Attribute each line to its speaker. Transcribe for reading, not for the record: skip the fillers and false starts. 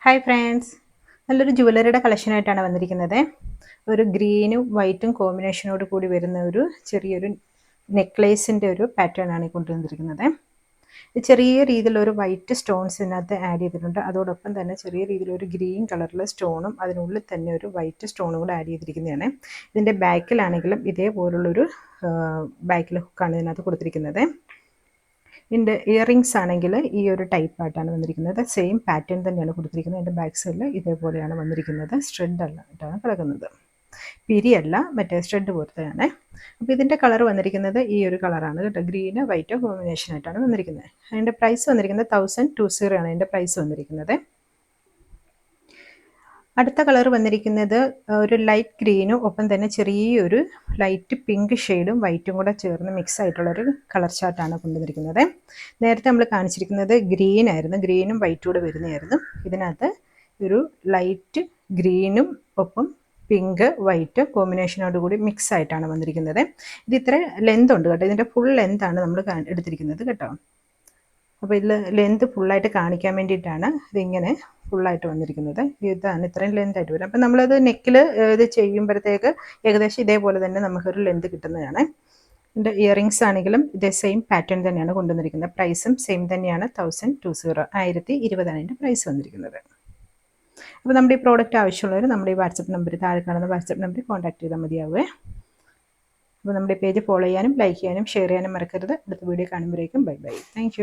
Speaker 1: Hi friends, നല്ലൊരു ജുവലറിയുടെ കളക്ഷനായിട്ടാണ് വന്നിരിക്കുന്നത്. ഒരു ഗ്രീനും വൈറ്റും കോമ്പിനേഷനോട് കൂടി വരുന്ന ഒരു ചെറിയൊരു നെക്ലേസിൻ്റെ ഒരു പാറ്റേൺ ആണ് കൊണ്ടുവന്നിരിക്കുന്നത്. ചെറിയ രീതിയിലൊരു വൈറ്റ് സ്റ്റോൺസ് ഇതിനകത്ത് ആഡ് ചെയ്തിട്ടുണ്ട്. അതോടൊപ്പം തന്നെ ചെറിയ രീതിയിലൊരു ഗ്രീൻ കളറിലെ സ്റ്റോണും അതിനുള്ളിൽ തന്നെ ഒരു വൈറ്റ് സ്റ്റോണും കൂടെ ആഡ് ചെയ്തിരിക്കുന്നതാണ്. ഇതിൻ്റെ ബാക്കിലാണെങ്കിലും ഇതേപോലുള്ളൊരു ബാക്കിൽ ഹുക്കാണ് ഇതിനകത്ത് കൊടുത്തിരിക്കുന്നത്. ഇതിൻ്റെ ഇയറിങ്സ് ആണെങ്കിൽ ഈ ഒരു ടൈപ്പായിട്ടാണ് വന്നിരിക്കുന്നത്. സെയിം പാറ്റേൺ തന്നെയാണ് കൊടുത്തിരിക്കുന്നത്. അതിൻ്റെ ബാക്ക് സൈഡിൽ ഇതേപോലെയാണ് വന്നിരിക്കുന്നത്. സ്റ്റഡ് അല്ലായിട്ടാണ് കിടക്കുന്നത്. പിരിയല്ല, മറ്റേ സ്റ്റഡ് പോലത്തെയാണ്. അപ്പോൾ ഇതിൻ്റെ കളർ വന്നിരിക്കുന്നത് ഈ ഒരു കളറാണ് കേട്ടോ. ഗ്രീന് വൈറ്റ് കോമ്പിനേഷനായിട്ടാണ് വന്നിരിക്കുന്നത്. അതിൻ്റെ പ്രൈസ് വന്നിരിക്കുന്നത് 1220 ആണ് അതിൻ്റെ പ്രൈസ് വന്നിരിക്കുന്നത്. അടുത്ത കളർ വന്നിരിക്കുന്നത് ഒരു ലൈറ്റ് ഗ്രീനും ഒപ്പം തന്നെ ചെറിയൊരു ലൈറ്റ് പിങ്ക് ഷെയ്ഡും വൈറ്റും കൂടെ ചേർന്ന് മിക്സ് ആയിട്ടുള്ളൊരു കളർ ചാർട്ടാണ് കൊണ്ടുവന്നിരിക്കുന്നത്. നേരത്തെ നമ്മൾ കാണിച്ചിരിക്കുന്നത് ഗ്രീൻ ആയിരുന്നു, ഗ്രീനും വൈറ്റും കൂടെ വരുന്നതായിരുന്നു. ഇതിനകത്ത് ഒരു ലൈറ്റ് ഗ്രീനും ഒപ്പം പിങ്ക് വൈറ്റ് കോമ്പിനേഷനോട് കൂടി മിക്സ് ആയിട്ടാണ് വന്നിരിക്കുന്നത്. ഇത് ഇത്ര ലെന്ത് ഉണ്ട് കേട്ടോ. ഇതിൻ്റെ ഫുൾ ലെന്താണ് നമ്മൾ എടുത്തിരിക്കുന്നത് കേട്ടോ. അപ്പോൾ ഇതിൽ ലെന്ത് ഫുള്ളായിട്ട് കാണിക്കാൻ വേണ്ടിയിട്ടാണ് ഇതിങ്ങനെ ഫുള്ളായിട്ട് വന്നിരിക്കുന്നത്. ഇതാണ് ഇത്രയും ലെന്തായിട്ട് വരും. അപ്പം നമ്മളത് നെക്കിൽ ഇത് ചെയ്യുമ്പോഴത്തേക്ക് ഏകദേശം ഇതേപോലെ തന്നെ നമുക്കൊരു ലെന്ത് കിട്ടുന്നതാണ്. ഇതിൻ്റെ ഇയറിങ്സ് ആണെങ്കിലും ഇതേ സെയിം പാറ്റേൺ തന്നെയാണ് കൊണ്ടുവന്നിരിക്കുന്നത്. പ്രൈസും സെയിം തന്നെയാണ് 1020 അതിൻ്റെ പ്രൈസ് വന്നിരിക്കുന്നത്. അപ്പോൾ നമ്മുടെ ഈ പ്രോഡക്റ്റ് ആവശ്യമുള്ളവർ നമ്മുടെ ഈ വാട്സപ്പ് നമ്പർ താഴെ കാണുന്ന വാട്സപ്പ് നമ്പറിൽ കോൺടാക്ട് ചെയ്താൽ മതിയാവുമേ. അപ്പോൾ നമ്മുടെ പേജ് ഫോളോ ചെയ്യാനും ലൈക്ക് ചെയ്യാനും ഷെയർ ചെയ്യാനും മറക്കരുത്. അടുത്ത വീഡിയോ കാണുമ്പോഴേക്കും ബൈ ബൈ. താങ്ക്